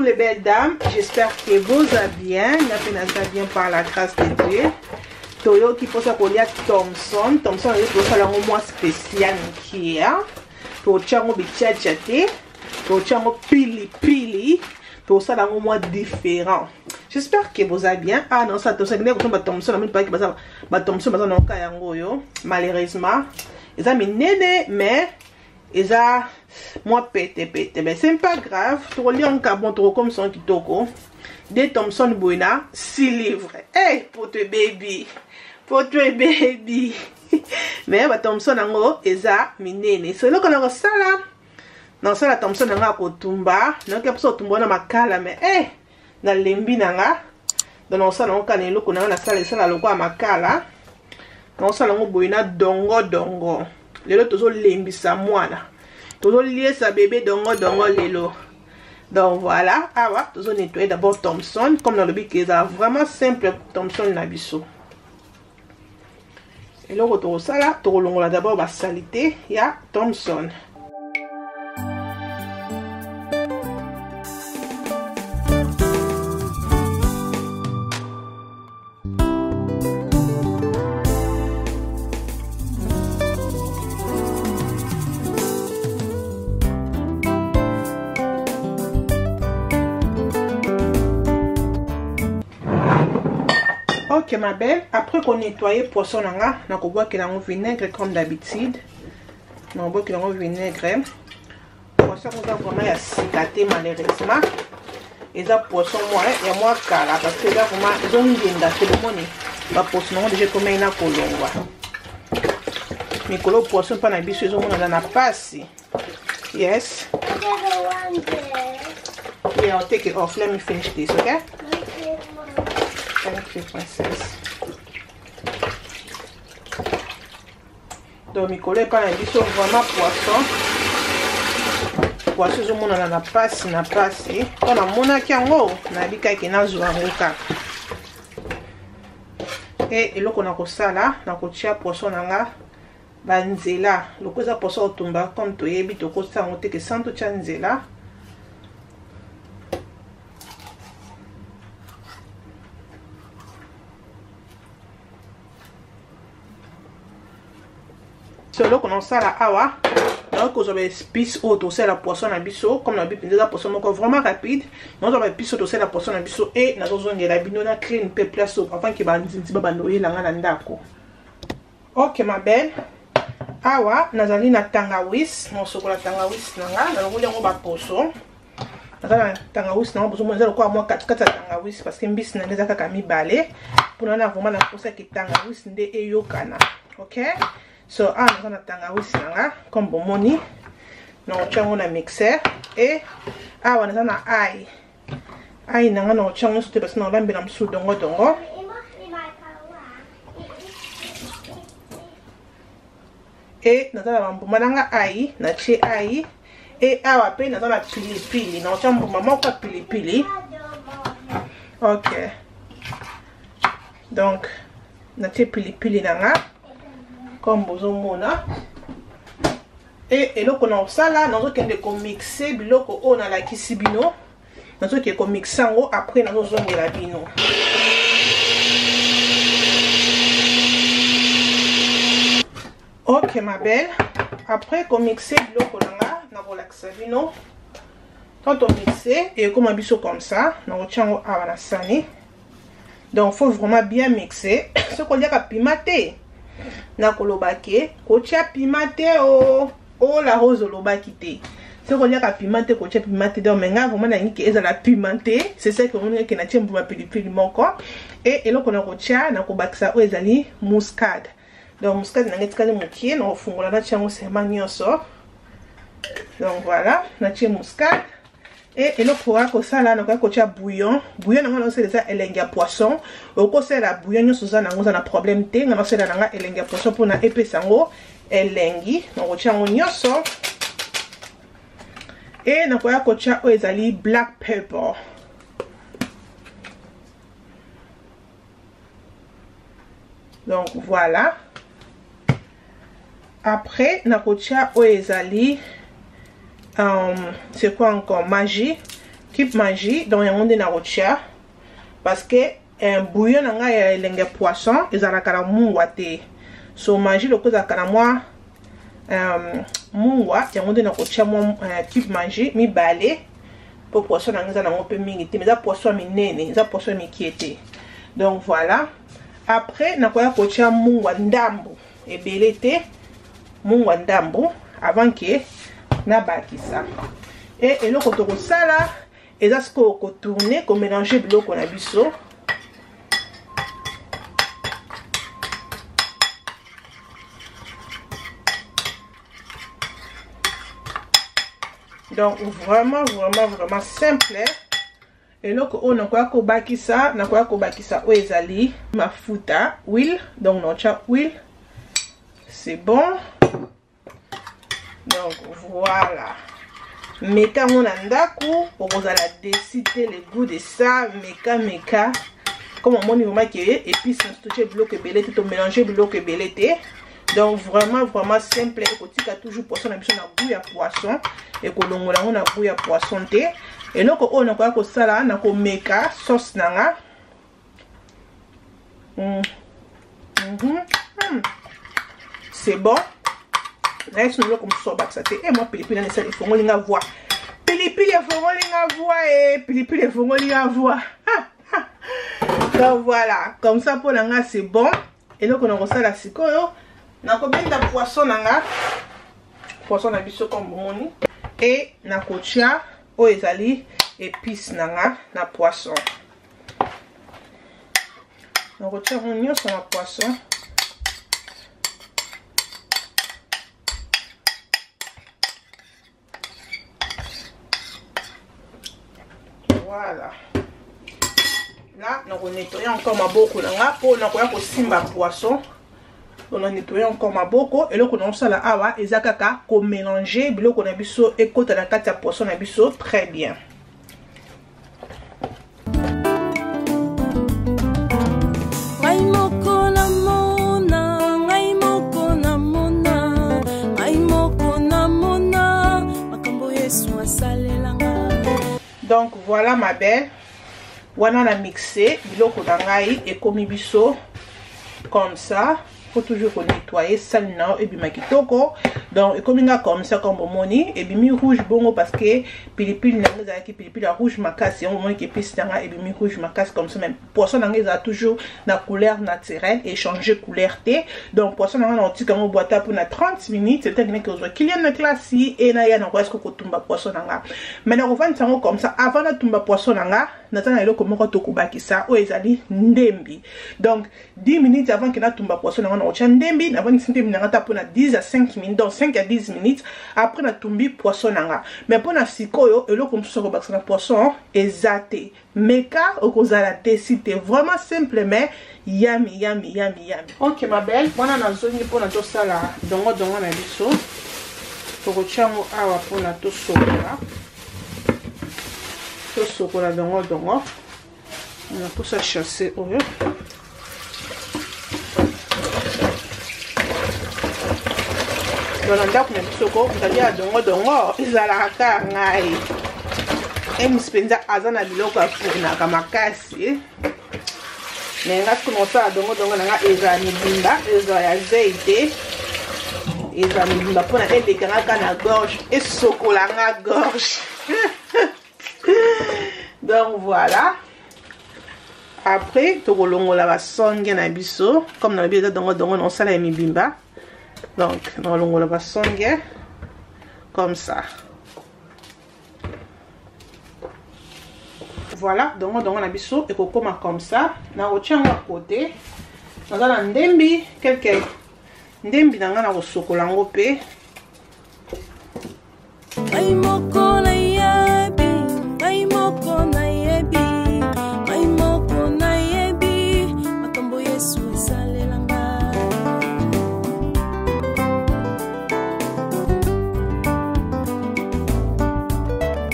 les belles dames, j'espère que vous allez bien. Bien par la grâce de Dieu. Toyo qui pose à coller Thompson. Thompson est pour ça un mois spécial qui est. Pour tchango bichachate. Pour tchango pili. Pour ça un mois différent. J'espère que vous allez bien. Ah non, ça Thompson, malheureusement, ils ont mis néné, mais ils ont moi pété. Mais c'est pas grave. Pour lire un cabon trop comme son kitoko. De Thompson Buena, 6 livres. Hey, pour te baby. Mais Thompson nango eza minene. C'est là qu'on a ça là. Non, ça la Thompson nanga kotumba. Non, que pour tumba na makala mais na lembi nanga. Donc ça non kana eloko nanga na sala sala loko makala. Non ça nango Buena dongo. Lelo tozo lembisa mwana. Tozo lier sa bébé dongo lelo. Donc voilà, toujours nettoyer d'abord Thompson, comme dans le but qu'ils a vraiment simple Thompson nabiso. Et le retour ça là, tout le d'abord la salité, il y a Thompson. Ok ma belle, après qu'on nettoie le poisson, on va qu'il a un vinaigre comme d'habitude. On va qu'il a un vinaigre. Le poisson on va vraiment cicater malheureusement. Et ça poisson moi et moi cala parce que là vraiment ils ont bien d'acheter le money. Le poisson on déjà comme il a colomba. Mais que le poisson pas na biso ils ont dans la passe. Yes. Yeah, I'll take it off. Let me finish this, okay? Thank you, princess. Donc, mes collègues, quand ils sont vraiment poisson, je m'en a passe, quand on a mon aki en haut, on a dit qu'il y a un joueur. Et là, on a ça là, on a tia poisson nanga, banzela, le cosa poisson tomba comme tu es, bito costa on te que santo chanzela. Là qu'on a ça là awa donc vous avez épices auto c'est la poisson à biso comme la bipinde la poisson donc vraiment rapide nous avons épices auto c'est la poisson à biso et nous avons de la bino na créer une peu place avant que ba nzinzi ba noyer la ngana ndako. Ok ma belle awa nazali na tangawis mon sokola tangawis nanga na ngoli ngo ba poso na tangawis na bozo monza ko moi 4 tangawis parce que mbisi na neza kaka mibale pour na vraiment na posa ki tangawis nde eyokana. Ok. So, on a tangawis nanga, comme bon moni. On a mixer. Et, on a ail. Ail nanga, on a sauté parce que on a bien sous dongo. Et, on a un ail, on a ail. Et, on a pili. On a pili. Ok. Donc, on a pili nanga. Comme bozomona et là qu'on a ça là nous avons mixer biloko on a la kisibino nous avons mixer après nous avons la bino. Ok ma belle, après qu'on mixer biloko là na relaxa bino quand on mixer et comme un biseau comme ça nous avons à la sani donc faut vraiment bien mixer ce qu'on dit à pimenté. Na kolobake kocha pimate o la rose lobaki te c'est qu'on y a pimate kocha pimate donc menga vraiment na ngi ke la pimate c'est ça que on est que na tiempo ma pilipili moko et là qu'on a kocha na kobakisa o ezali muscade donc muscade na ngetika le mokie na ofungola na tiango sema nyonso donc voilà na tie muscade et là pour ça là na kocha bouillon na c'est ça elenga poisson oko c'est la bouillon nyo soza na ngoza na problème te na c'est la nga elenga poisson pour na epesango elengi na kocha nyonso et na kocha o ezali black pepper donc voilà après na kocha o ezali c'est quoi encore magie cube magie donc yango nde na kotia parce que un bouillon nanga ya elenge poisson ezalaka na mungwa te so magie loko ezalaka na mwa mungwa yango nde na kotia mwa cube magie mibale po poisson nanga eza nango mpe mingi te mais eza poisson minene eza poisson mikie te donc voilà après nakoya kotia mungwa ndambu ebele te mungwa ndambu avant que nabakisa et eloko tokosala eza sikoyo kotourner komélanger biloko na biso donc vraiment simple eloko oyo nakoya kobakisa oyo ezali mafuta huile donc naotia huile c'est bon donc voilà meka ngo na ndako okozala décider le goût de ça meka comme on moni vraiment que épices na toucher biloko ebele te to mélanger biloko ebele te donc vraiment simple ekotika toujours poisson na biso na goût ya poisson ekolongola ngo na goût ya poisson te eloko oyo nakoya kosala na komeka sauce nanga c'est bon là c'est eloko mosusu obakisa te moi pilipili nesa efongoli nga voix pilipili efongoli nga voix pilipili efongoli nga voix donc voilà comme ça pour nanga c'est bon eloko nakosala sikoyo nakobenda poisson nanga poisson na biso comme bomoni et nakotia oyo ezali épice nanga na poisson nakotia ngo nyonso na poisson voilà là on nettoie encore maboko nanga po nakoya kosimba poisson on a nettoyé encore maboko et eloko na osala awa eza kaka ko mélanger biloko na biso ekota na kati ya poisson na biso très bien. Donc voilà ma belle, wana na mixé biloko na ngai ekomi biso comme ça. Faut toujours nettoyer ça now et bien kitoko donc et comme comme ça comme moni et bien rouge bongo parce que pilipili na ngeza ki pilipili rouge makasi on moni que piste na et bien rouge makasi comme ça même poisson na ngeza toujours na couleur naturelle et changer couleur té donc poisson na na tika ngo boîte pour na 30 minutes c'est technique que je client na classe et na ya na quoi est-ce que kotumba poisson na maintenant on va ntango comme ça avant na tumba poisson na natana eloko moko tokubaki ça o ezali ndembi donc 10 minutes avant que na tumba poisson na on tient ndembi na boni ndembi na ngata pona 10 à 5 minutes donc 5 à 10 minutes après na tumbi poisson nanga mais pona sikoyo eloko msuso ko bakisa na poisson ezate meka okozala décider vraiment simple mais yummy. OK ma belle bona na zoni pona to sala dongo na biso to ko chango awa pona to sokola dongo on a tout ça chasser oyo donc ndako na biso ko ndalia dongo ezalaka ngai emispenza azana biloko afunaka makasi nenga kunosa dongo nanga ezani bimba ezo ya zeite ezani bimba pona elekanga na gorge et sokola nga gorge. Donc voilà après tokolongola ba songe na biso comme na biso dongo non sala mi bimba donc tokolongola ba songe comme ça voilà dongo na biso et kokoma comme ça na otianga à côté na la ndembi quelque ndembi na nga na kosokola ngo pe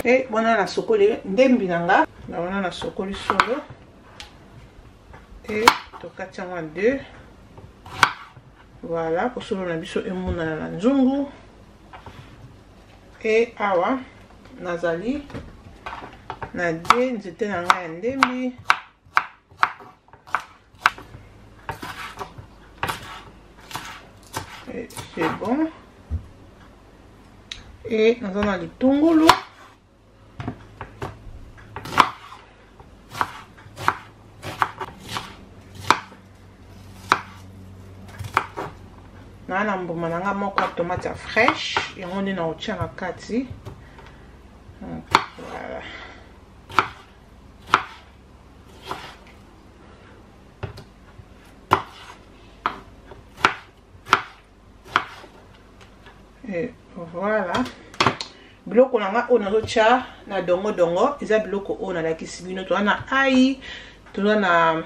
et bona na sokoli ndembi nanga na bona na sokoli solo et tokati yango en deux voilà pour solo na biso emuna na nzungu et awa nazali na de nzete na ngai ya ndembi. C'est bon. Et nous avons les tungulu. Na mbuma nanga moko tomate fraîche et on est na otia na kati. Voilà. Et voilà. Biloko nanga on azotia na dongo dongo, eza biloko on a la kisibino to na ai, to na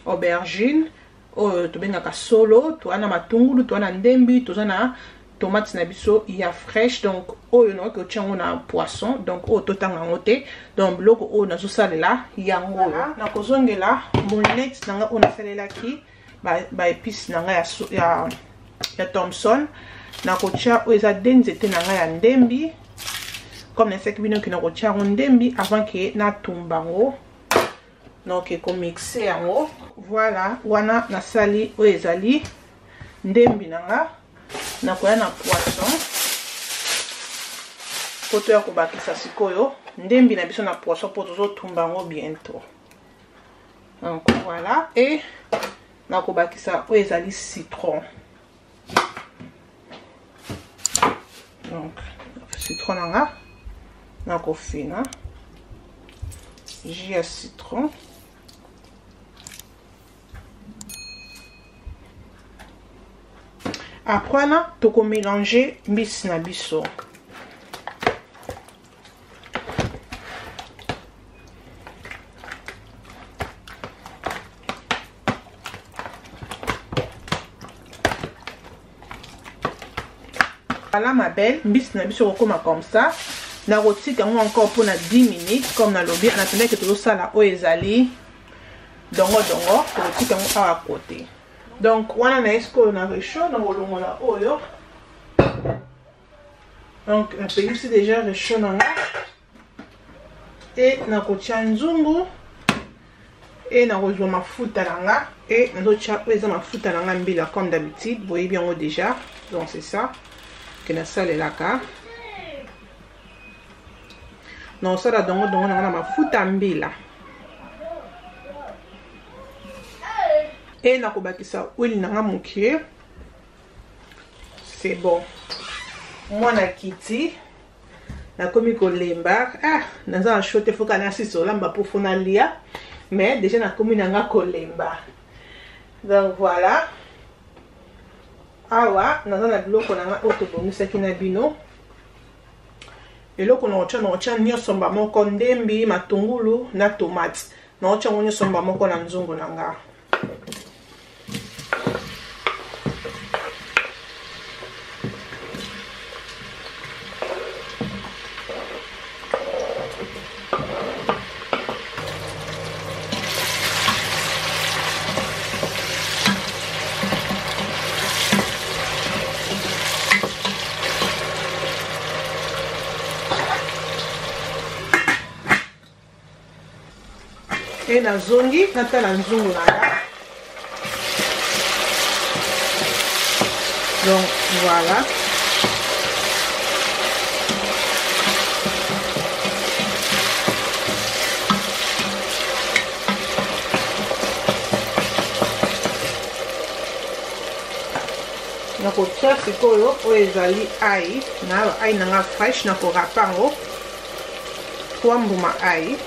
aubergine, to benga solo, to na matungulu, to na ndembi, to na tomate na biso ya fraîche. Donc oyo no ko tia na poisson, donc o to tanga ngote. Donc biloko on azosalela yango na kozongela moulette nanga on asalela ki ba épices nanga ya Thompson. Na kotia oza denzete nanga ya ndembi comme na seki bino ki na kotia ndembi avant que na tumbango donc ko mixer yango. Voilà, wana na sali ezali ndembi nanga na koya na poisson poto ya kobakisa sikoyo ndembi na biso na poisson poto zo tumbango bientôt. Donc voilà, et na kobakisa ezali citron. Donc citron nanga na kofina jus à citron. Après na toko mélanger mbisi na biso. Voilà ma belle, mbisi na biso comme ça. Na rotika encore pour 10 minutes comme na lobby en attendant que tout ça là o ezali dongo rotika à côté. Donc wana na esko na réchaud na rolongola oyo. Donc un peu ici déjà réchaud na et na kotia nzungu et na rozwa mafuta nanga et na docha eza mafuta nanga mbila comme d'habitude, vous voyez bien déjà. Donc c'est ça. Na sale laka non sala dongo na mafuta mbila et na kobakisa huile nanga mokie. C'est bon, moi na kiti na komi kolemba naza na chote foka na siso lamba pour fona lia mais déjà na komi nanga kolemba. Donc voilà. Awa naza na biloko nanga otobongisaki na bino eloko na otia nyonso mba moko ndembi matungulu na tomate na otia nyonso mba moko na nzungu nanga. Et na zongi natala nzungu nanga. Donc voilà. Na kotia sikoyo oyo ezali ai na ai nanga fresh na korapa yango 3 mbuma ai.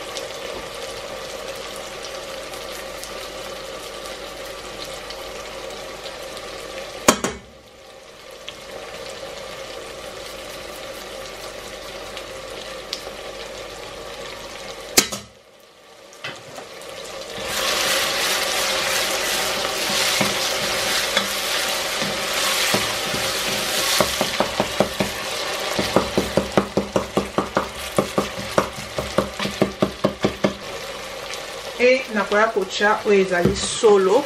Et nakoya kotia oyo ezali solo.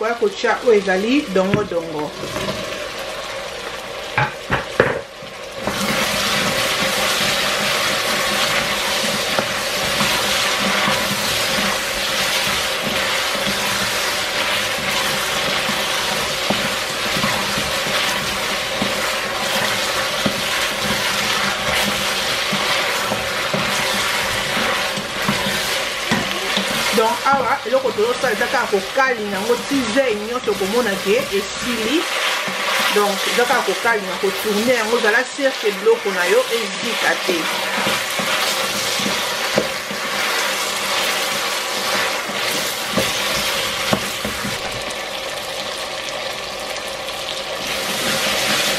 nakoya kotia oyo ezali dongo dongo. Donc awa eloko tozosala eza kaka kokalinga yango tize nyonso komona ke esili. Donc eza kaka kokalinga kotourne yango ezala sirke biloko na yo ezika te.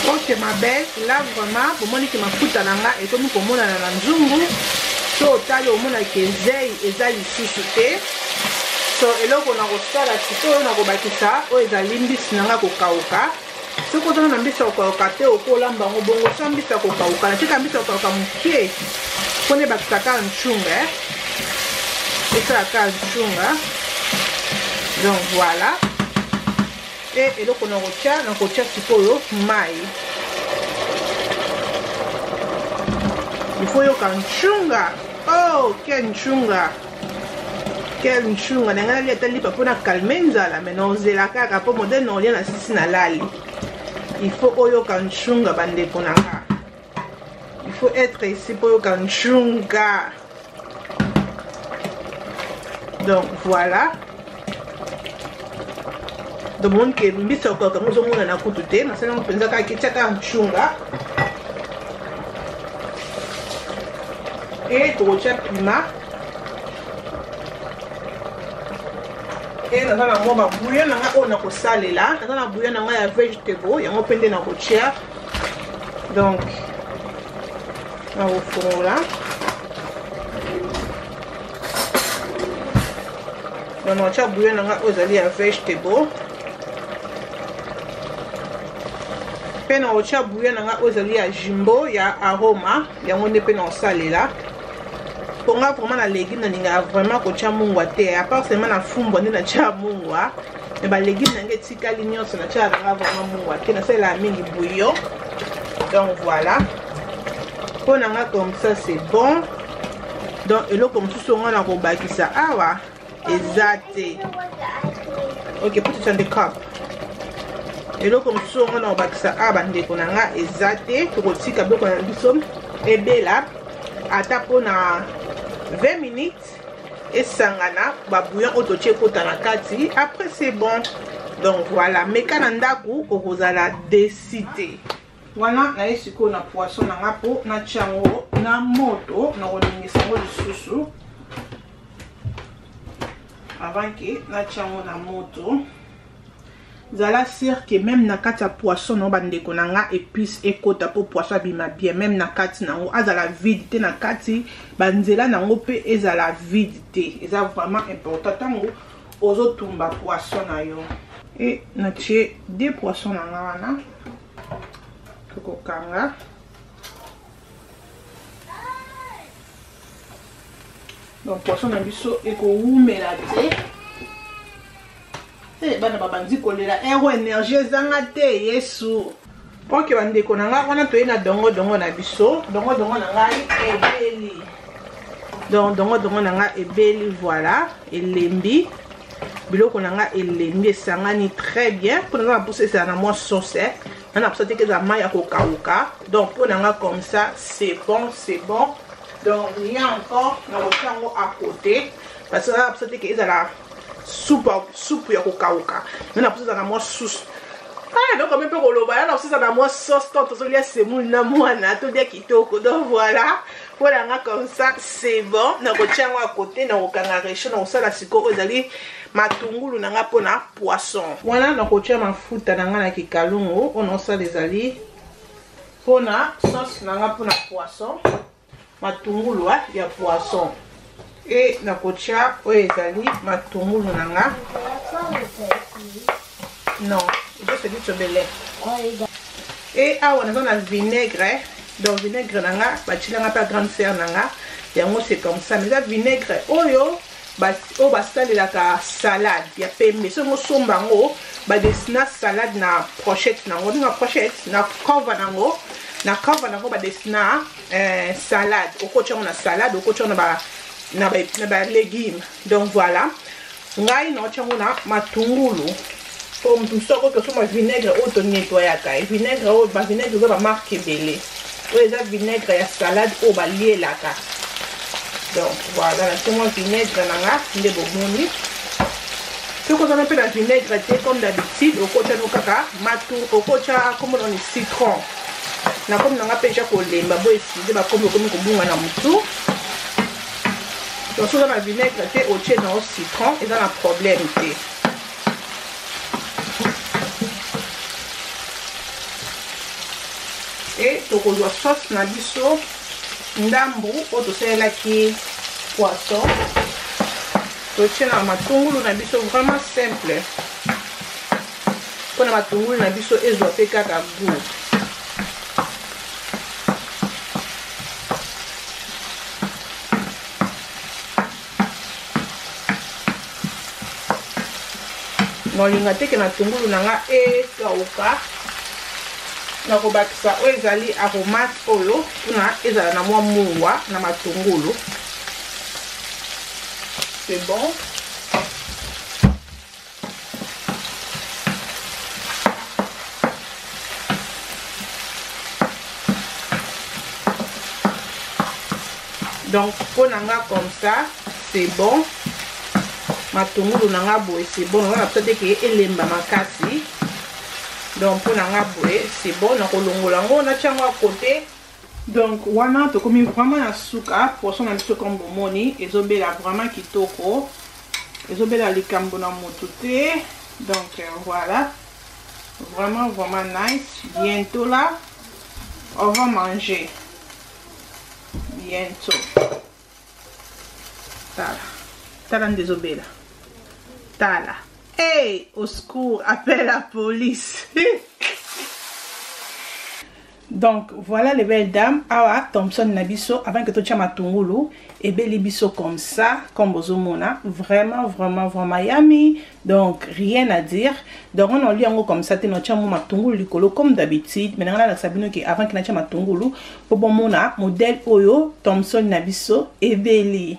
Ok ma belle, là vraiment bomoni ke mafuta nanga ekomi komonana na nzungu. So otali omona ke zei eza lisusu te. So eloko na kosala sikoyo na kobakisa oyo ezali mbisi nanga kokauka. Soki ozana na mbisi ya kokauka te okolamba yango bongo sa mbisi ya kokauka. Natika mbisi ya kokauka mokie mpona ebakisaka nchunga. Esalaka nchunga. Donc voilà. E eloko na kotia sikoyo mai. Il faut yoka nchunga. Oh, quel nchunga. Quel nchunga. Nanga li atali pa pona calmer nzala. Mais non zela kaka po modèle non lien na sisi na lali. Il faut yoka nchunga bande ponanga. Il faut être ici pour yoka nchunga. Donc voilà. Donc mon ke mbisa ko ka mozo mona na kutu te. Masana mpenza ka kitaka nchunga. Et tokotia pima. Et naza na mwa bouillon nanga oyo na kosalela. Naza na bouillon nanga ya vegetable yango pende na kotia. Donc na kofungola. Donc na kotia bouillon nanga oyo ezali ya vegetable. Pe na kotia bouillon nanga oyo ezali ya jumbo ya aroma yango nde pe na kosalela. Pour moi vraiment la légume na vraiment kotia mungwa te à part seulement na fumbo nde na tia mungwa mais ba légume na ngeti kali nyonso na tia na vraiment mungwa te na sala mingi bouillon. Donc voilà pour nanga comme ça c'est bon. Donc eloko mosusu ngo na kobakisa awa ezate. OK put it on the cup. Eloko mosusu ngo na kobakisa awa ndeko nanga ezate tokotika biloko na biso ebela ata pona 20 minutes et sangana ba bouillon otoche kota na kati après c'est bon. Donc voilà meka na ndaku okozala décidé. Wana na esiko na poisson na ngapo na chango na moto na koningisa ngo lisusu avant que na chango na moto. Zala sûr que même na kati ya poisson no bandeko nanga épice ekota po poisson bima bien même na kati nango azala vide te na kati banzela nango pe ezala vide te. Eza vraiment important tango ozo tumba poisson na yo. Et na tie deux poissons nanga wana. Kokanga. Donc poisson na biso eko umela te. Eh bana babandi kolela ero énergie zanga te yesu. OK bandeko nanga wana toyena dongo dongo na biso. Dongo dongo na ngai ebeli. Donc dongo dongo na ngai ebeli voilà, elembi. Biloko na ngai elembi esangani très bien. Pour na pousser ça na moi sauce. On a besoin que ça maille à kokauka. Donc pour na ngai comme ça, c'est bon, c'est bon. Donc rien encore na ochango à côté parce que là besoin que ça la soupe ya kokauka. On a besoin na moi sauce. Ah donc même peu koloba là aussi ça na moi sauce tant to lia semoule na mwana to dia kitoko. Donc voilà. Voilà nga comme ça c'est bon. Na ochango à côté na okanga recho na osala siko ezali matungulu na nga pona poisson. Voilà na kotia mafuta na nga na kikalungu on osala ezali pona sauce na nga pona poisson. Matungulu ya poisson. Et na kotia oyo ezali matungulu na nga. Non, je sais du tobele. Et awa na na vinaigre. Donc vinaigre na nga batila nga pa grande sœur na nga. Yango c'est comme ça. Mais ça vinaigre oyo oyo basalelaka salade ya pembe soki osomba yango badesina salade na brochette nango ndinga brochette na cover nango badesina salade okotya yango na salade okotya yango na ba légumes. Donc voilà ngai naotya yango na matungulu po mutu soko tosomba vinaigre oyo tonettoyaka vinaigre oyo bavinaigre oza bamarke ebele oyo eza vinaigre ya salade oyo balielaka. Donc voilà natie mwa vinaigre nanga nde bomoni soki ozana mpe na vinaigre te comme d'habitude okotya no kaka okotya kombo nani citron na komi nanga mpe ja kolemba bo eside bakomi okomi kobunga na mutu. Donc soki oza na vinaigre te otie nao citron eza na problème te. Et tokozwa sauce na biso ndambu oyo tosalelaki poisson totie na matungulu na biso vraiment simple mpona matungulu na biso ezwa mpe kaka goût. naolinga teke matungulu nanga ekauka nakobakisa oyo ezali aromate oyo mpona ezala na mwa muwa na matungulu. C'est bon. Donc pour nanga comme ça c'est bon. Matungulu nanga boye c'est bon. On va peut-être que elemba makasi. Donc pour nanga boye c'est bon. Nakolongola ngo na tiango à côté. Donc wana to komi vraiment na suka poisson na biso comme bomoni ezobela vraiment kitoko ezobela likambo na moto te. Donc voilà vraiment nice. Bientôt là on va manger bientôt. Tala ndezobela tala. Hey, au secours, appelle la police. Donc voilà les belles dames. Awa Thompson nabiso avant que tu tiens matungulu et beli biso comme ça comme bozomona vraiment yummy. Donc rien à dire. Donc on lit en comme ça te no tiens matungulu likolo comme d'habitude. Maintenant là sabino que avant que na tiens matungulu pour bon mona modèle oyo Thompson nabiso et beli.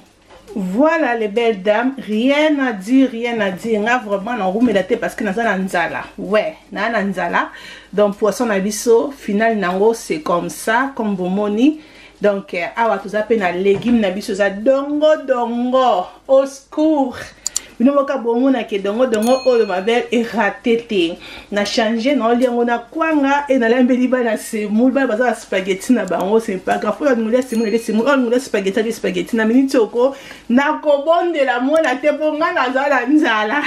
Voilà les belles dames, rien à dire, nga vraiment na roumé la tête parce que naza nzala. Ouais, na nzala. Donc poisson na biso final nango c'est comme ça comme bomoni. Donc awa toza pe na légumes na biso za dongo au secours. Bino moka bongo na ke dongo oyo ma belle est raté te. Na changer na liango na kwanga et na lembeli ba na semoule ba baza spaghetti na bango c'est pas grave. Faut nous semoule on nous spaghetti na minute oko na kobonde la mona te bonga na zala nzala.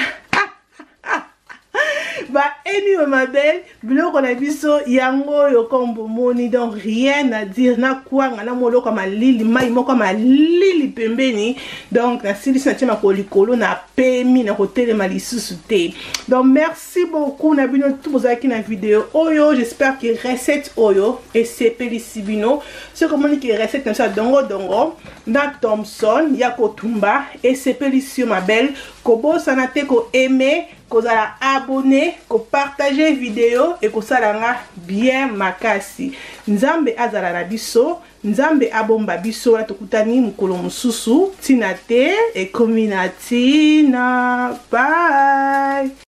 Bah anyway ma belle biloko na biso yango yo kombo moni donc rien à dire na kwanga na molo comme lili mai moko ma lili pembeni donc na silisi na tima ko likolo na pemi na hôtel malisusu te. Donc merci beaucoup na bino tout bozaki na vidéo oyo j'espère que recette oyo et c'est pelisibino ce comme on dit que recette comme ça dongo na Thompson ya kotumba et c'est pelisio ma belle ko bosana te ko aimer kozala abonné, ko partager vidéo et ko salanga bien makasi. Nzambe azala na biso, nzambe abomba biso na tokutani mukolo mususu tina te e kominatina. Bye.